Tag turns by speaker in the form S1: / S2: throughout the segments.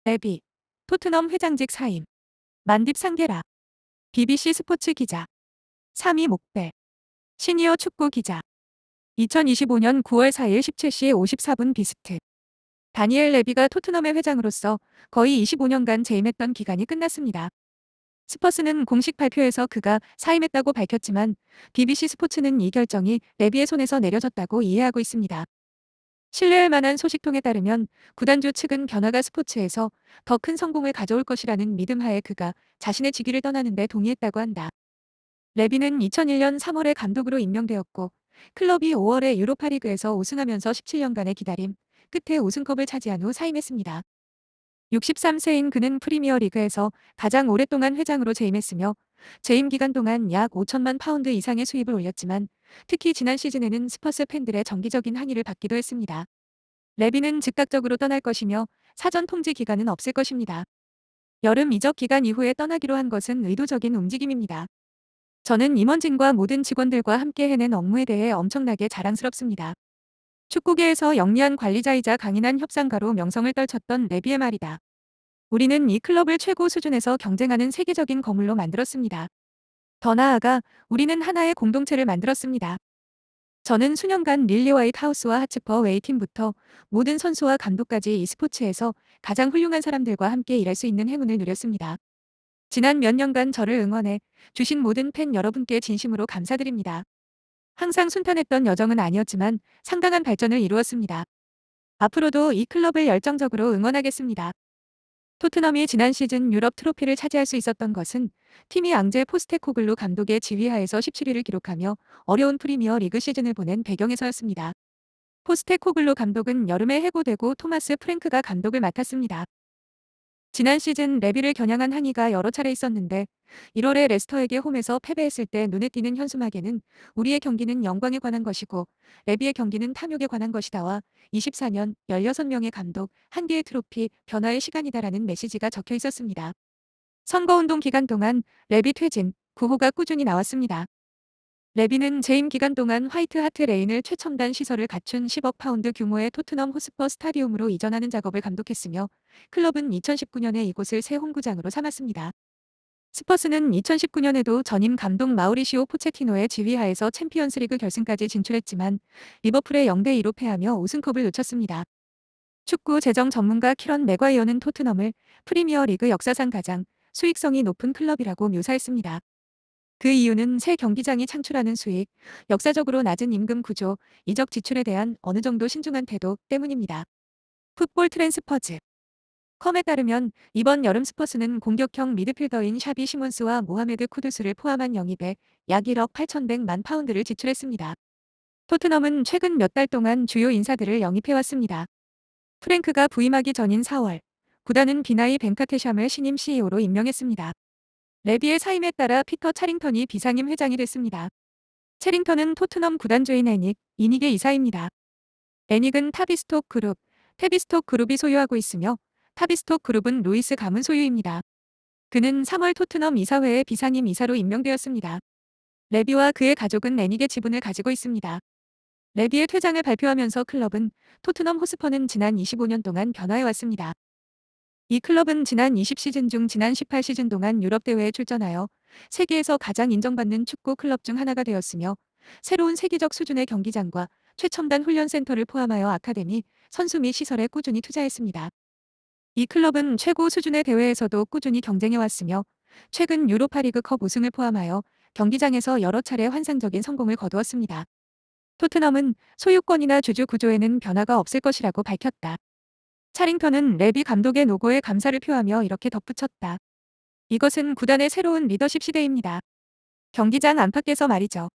S1: 레비, 토트넘 회장직 사임, 만딥 상게라, BBC 스포츠 기자, 3위 목벨, 시니어 축구 기자. 2025년 9월 4일 17시 54분 비스트. 다니엘 레비가 토트넘의 회장으로서 거의 25년간 재임했던 기간이 끝났습니다. 스퍼스는 공식 발표에서 그가 사임했다고 밝혔지만 BBC 스포츠는 이 결정이 레비의 손에서 내려졌다고 이해하고 있습니다. 신뢰할 만한 소식통에 따르면 구단주 측은 변화가 스포츠에서 더 큰 성공을 가져올 것이라는 믿음 하에 그가 자신의 직위를 떠나는 데 동의했다고 한다. 레비는 2001년 3월에 감독으로 임명되었고 클럽이 5월에 유로파리그에서 우승하면서 17년간의 기다림 끝에 우승컵을 차지한 후 사임했습니다. 63세인 그는 프리미어리그에서 가장 오랫동안 회장으로 재임했으며 재임 기간 동안 약 5천만 파운드 이상의 수입을 올렸지만 특히 지난 시즌에는 스퍼스 팬들의 정기적인 항의를 받기도 했습니다. 레비는 즉각적으로 떠날 것이며 사전 통지 기간은 없을 것입니다. 여름 이적 기간 이후에 떠나기로 한 것은 의도적인 움직임입니다. 저는 임원진과 모든 직원들과 함께 해낸 업무에 대해 엄청나게 자랑스럽습니다. 축구계에서 영리한 관리자이자 강인한 협상가로 명성을 떨쳤던 레비의 말이다. 우리는 이 클럽을 최고 수준에서 경쟁하는 세계적인 거물로 만들었습니다. 더 나아가 우리는 하나의 공동체를 만들었습니다. 저는 수년간 릴리 화이트하우스와 하츠퍼 웨이팀부터 모든 선수와 감독까지 이 스포츠에서 가장 훌륭한 사람들과 함께 일할 수 있는 행운을 누렸습니다. 지난 몇 년간 저를 응원해 주신 모든 팬 여러분께 진심으로 감사드립니다. 항상 순탄했던 여정은 아니었지만 상당한 발전을 이루었습니다. 앞으로도 이 클럽을 열정적으로 응원하겠습니다. 토트넘이 지난 시즌 유럽 트로피를 차지할 수 있었던 것은 팀이 앙제 포스테코글루 감독의 지휘하에서 17위를 기록하며 어려운 프리미어 리그 시즌을 보낸 배경에서였습니다. 포스테코글루 감독은 여름에 해고되고 토마스 프랭크가 감독을 맡았습니다. 지난 시즌 레비를 겨냥한 항의가 여러 차례 있었는데 1월에 레스터에게 홈에서 패배했을 때 눈에 띄는 현수막에는 우리의 경기는 영광에 관한 것이고 레비의 경기는 탐욕에 관한 것이다와 24년 16명의 감독, 한 개의 트로피, 변화의 시간이다라는 메시지가 적혀 있었습니다. 선거운동 기간 동안 레비 퇴진, 구호가 꾸준히 나왔습니다. 레비는 재임 기간 동안 화이트 하트 레인을 최첨단 시설을 갖춘 10억 파운드 규모의 토트넘 호스퍼 스타디움으로 이전하는 작업을 감독했으며 클럽은 2019년에 이곳을 새 홈구장으로 삼았습니다. 스퍼스는 2019년에도 전임 감독 마우리시오 포체티노의 지휘하에서 챔피언스리그 결승까지 진출했지만 리버풀에 0대2로 패하며 우승컵을 놓쳤습니다. 축구 재정 전문가 키런 맥과이어는 토트넘을 프리미어 리그 역사상 가장 수익성이 높은 클럽이라고 묘사했습니다. 그 이유는 새 경기장이 창출하는 수익, 역사적으로 낮은 임금 구조, 이적 지출에 대한 어느 정도 신중한 태도 때문입니다. 풋볼 트랜스퍼즈 컴에 따르면 이번 여름 스퍼스는 공격형 미드필더인 샤비 시몬스와 모하메드 쿠두스를 포함한 영입에 약 1억 8,100만 파운드를 지출했습니다. 토트넘은 최근 몇 달 동안 주요 인사들을 영입해왔습니다. 프랭크가 부임하기 전인 4월, 구단은 비나이 벤카테샴을 신임 CEO로 임명했습니다. 레비의 사임에 따라 피터 차링턴이 비상임 회장이 됐습니다. 체링턴은 토트넘 구단주인 이닉의 이사입니다. 애닉은 타비스톡 그룹, 테비스톡 그룹이 소유하고 있으며 타비스톡 그룹은 루이스 가문 소유입니다. 그는 3월 토트넘 이사회의 비상임 이사로 임명되었습니다. 레비와 그의 가족은 애닉의 지분을 가지고 있습니다. 레비의 퇴장을 발표하면서 클럽은 토트넘 호스퍼는 지난 25년 동안 변화해왔습니다. 이 클럽은 지난 20시즌 중 지난 18시즌 동안 유럽 대회에 출전하여 세계에서 가장 인정받는 축구 클럽 중 하나가 되었으며 새로운 세계적 수준의 경기장과 최첨단 훈련센터를 포함하여 아카데미, 선수 및 시설에 꾸준히 투자했습니다. 이 클럽은 최고 수준의 대회에서도 꾸준히 경쟁해왔으며 최근 유로파리그컵 우승을 포함하여 경기장에서 여러 차례 환상적인 성공을 거두었습니다. 토트넘은 소유권이나 주주 구조에는 변화가 없을 것이라고 밝혔다. 차링턴은 레비 감독의 노고에 감사를 표하며 이렇게 덧붙였다. 이것은 구단의 새로운 리더십 시대입니다. 경기장 안팎에서 말이죠.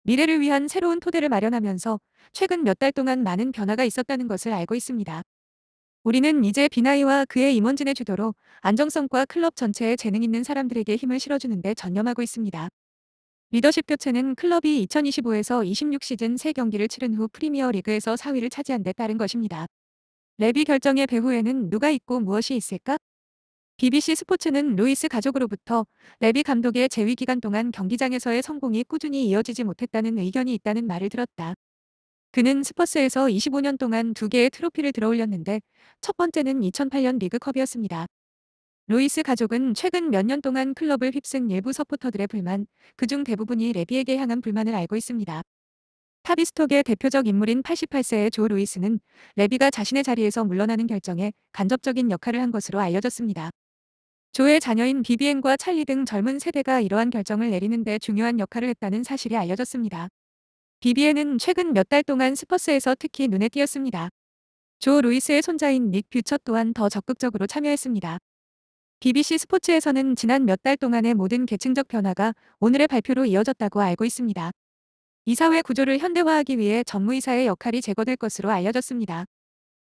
S1: 미래를 위한 새로운 토대를 마련하면서 최근 몇 달 동안 많은 변화가 있었다는 것을 알고 있습니다. 우리는 이제 비나이와 그의 임원진의 주도로 안정성과 클럽 전체에 재능 있는 사람들에게 힘을 실어주는 데 전념하고 있습니다. 리더십 교체는 클럽이 2025에서 26 시즌 3경기를 치른 후 프리미어 리그에서 4위를 차지한 데 따른 것입니다. 레비 결정의 배후에는 누가 있고 무엇이 있을까? BBC 스포츠는 루이스 가족으로부터 레비 감독의 재위 기간 동안 경기장에서의 성공이 꾸준히 이어지지 못했다는 의견이 있다는 말을 들었다. 그는 스퍼스에서 25년 동안 2개의 트로피를 들어올렸는데 첫 번째는 2008년 리그컵이었습니다. 루이스 가족은 최근 몇 년 동안 클럽을 휩쓴 일부 서포터들의 불만, 그중 대부분이 레비에게 향한 불만을 알고 있습니다. 타비스톡의 대표적 인물인 88세의 조 루이스는 레비가 자신의 자리에서 물러나는 결정에 간접적인 역할을 한 것으로 알려졌습니다. 조의 자녀인 비비엔과 찰리 등 젊은 세대가 이러한 결정을 내리는 데 중요한 역할을 했다는 사실이 알려졌습니다. 비비엔은 최근 몇 달 동안 스퍼스에서 특히 눈에 띄었습니다. 조 루이스의 손자인 닉 뷰처 또한 더 적극적으로 참여했습니다. BBC 스포츠에서는 지난 몇 달 동안의 모든 계층적 변화가 오늘의 발표로 이어졌다고 알고 있습니다. 이사회 구조를 현대화하기 위해 전무이사의 역할이 제거될 것으로 알려졌습니다.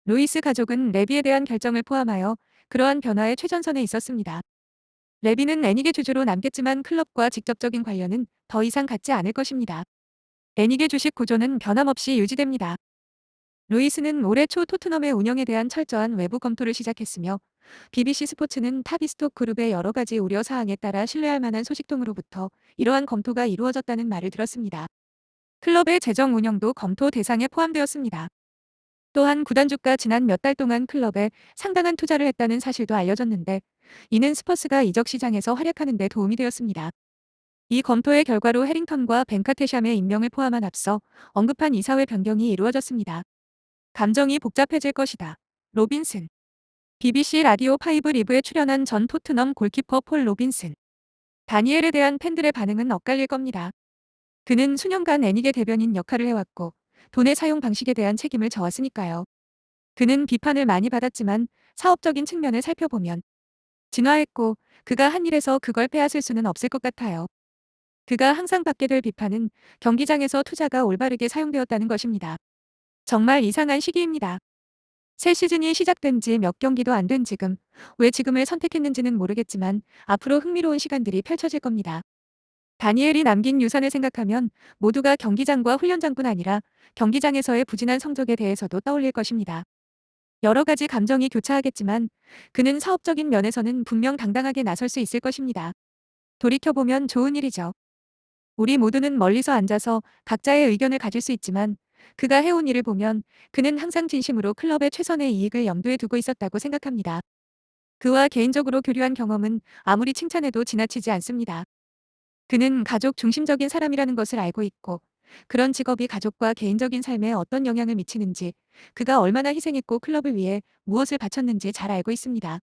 S1: 루이스 가족은 레비에 대한 결정을 포함하여 그러한 변화의 최전선에 있었습니다. 레비는 애닉의 주주로 남겠지만 클럽과 직접적인 관련은 더 이상 갖지 않을 것입니다. 애닉의 주식 구조는 변함없이 유지됩니다. 루이스는 올해 초 토트넘의 운영에 대한 철저한 외부 검토를 시작했으며 BBC 스포츠는 타비스톡 그룹의 여러 가지 우려 사항에 따라 신뢰할 만한 소식통으로부터 이러한 검토가 이루어졌다는 말을 들었습니다. 클럽의 재정 운영도 검토 대상에 포함되었습니다. 또한 구단주가 지난 몇 달 동안 클럽에 상당한 투자를 했다는 사실도 알려졌는데 이는 스퍼스가 이적 시장에서 활약하는 데 도움이 되었습니다. 이 검토의 결과로 해링턴과 벤카테샴의 임명을 포함한 앞서 언급한 이사회 변경이 이루어졌습니다. 감정이 복잡해질 것이다. 로빈슨. BBC 라디오 5 리브에 출연한 전 토트넘 골키퍼 폴 로빈슨. 다니엘에 대한 팬들의 반응은 엇갈릴 겁니다. 그는 수년간 애닉의 대변인 역할을 해왔고 돈의 사용 방식에 대한 책임을 져왔으니까요. 그는 비판을 많이 받았지만 사업적인 측면을 살펴보면 진화했고 그가 한 일에서 그걸 빼앗을 수는 없을 것 같아요. 그가 항상 받게 될 비판은 경기장에서 투자가 올바르게 사용되었다는 것입니다. 정말 이상한 시기입니다. 새 시즌이 시작된 지 몇 경기도 안 된 지금, 왜 지금을 선택했는지는 모르겠지만 앞으로 흥미로운 시간들이 펼쳐질 겁니다. 다니엘이 남긴 유산을 생각하면 모두가 경기장과 훈련장뿐 아니라 경기장에서의 부진한 성적에 대해서도 떠올릴 것입니다. 여러 가지 감정이 교차하겠지만 그는 사업적인 면에서는 분명 당당하게 나설 수 있을 것입니다. 돌이켜보면 좋은 일이죠. 우리 모두는 멀리서 앉아서 각자의 의견을 가질 수 있지만 그가 해온 일을 보면 그는 항상 진심으로 클럽의 최선의 이익을 염두에 두고 있었다고 생각합니다. 그와 개인적으로 교류한 경험은 아무리 칭찬해도 지나치지 않습니다. 그는 가족 중심적인 사람이라는 것을 알고 있고 그런 직업이 가족과 개인적인 삶에 어떤 영향을 미치는지, 그가 얼마나 희생했고 클럽을 위해 무엇을 바쳤는지 잘 알고 있습니다.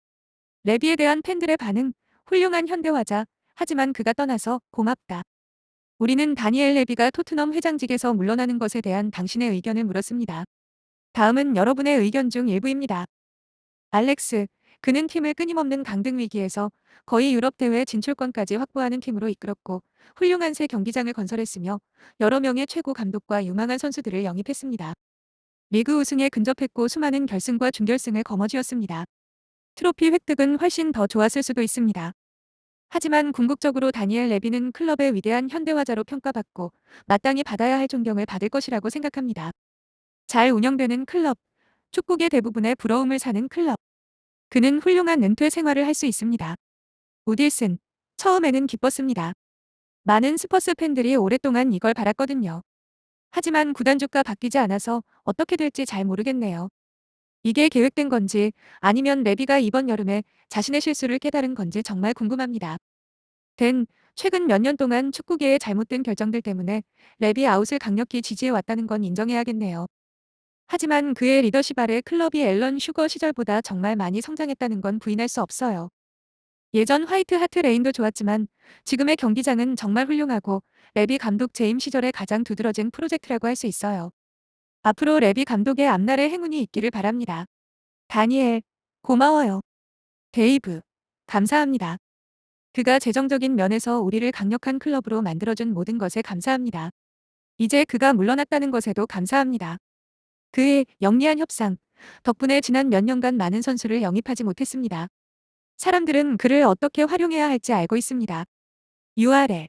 S1: 레비에 대한 팬들의 반응, 훌륭한 현대화자, 하지만 그가 떠나서 고맙다. 우리는 다니엘 레비가 토트넘 회장직에서 물러나는 것에 대한 당신의 의견을 물었습니다. 다음은 여러분의 의견 중 일부입니다. 알렉스, 그는 팀을 끊임없는 강등 위기에서 거의 유럽 대회 진출권까지 확보하는 팀으로 이끌었고 훌륭한 새 경기장을 건설했으며 여러 명의 최고 감독과 유망한 선수들을 영입했습니다. 리그 우승에 근접했고 수많은 결승과 준결승을 거머쥐었습니다. 트로피 획득은 훨씬 더 좋았을 수도 있습니다. 하지만 궁극적으로 다니엘 레비는 클럽의 위대한 현대화자로 평가받고 마땅히 받아야 할 존경을 받을 것이라고 생각합니다. 잘 운영되는 클럽, 축구계 대부분의 부러움을 사는 클럽. 그는 훌륭한 은퇴 생활을 할 수 있습니다. 우딜슨, 처음에는 기뻤습니다. 많은 스퍼스 팬들이 오랫동안 이걸 바랐거든요. 하지만 구단주가 바뀌지 않아서 어떻게 될지 잘 모르겠네요. 이게 계획된 건지 아니면 레비가 이번 여름에 자신의 실수를 깨달은 건지 정말 궁금합니다. 최근 몇 년 동안 축구계의 잘못된 결정들 때문에 레비 아웃을 강력히 지지해왔다는 건 인정해야겠네요. 하지만 그의 리더십 아래 클럽이 앨런 슈거 시절보다 정말 많이 성장했다는 건 부인할 수 없어요. 예전 화이트 하트 레인도 좋았지만 지금의 경기장은 정말 훌륭하고 레비 감독 재임 시절에 가장 두드러진 프로젝트라고 할 수 있어요. 앞으로 레비 감독의 앞날에 행운이 있기를 바랍니다. 다니엘, 고마워요. 데이브, 감사합니다. 그가 재정적인 면에서 우리를 강력한 클럽으로 만들어준 모든 것에 감사합니다. 이제 그가 물러났다는 것에도 감사합니다. 그의 영리한 협상 덕분에 지난 몇 년간 많은 선수를 영입하지 못했습니다. 사람들은 그를 어떻게 활용해야 할지 알고 있습니다. URL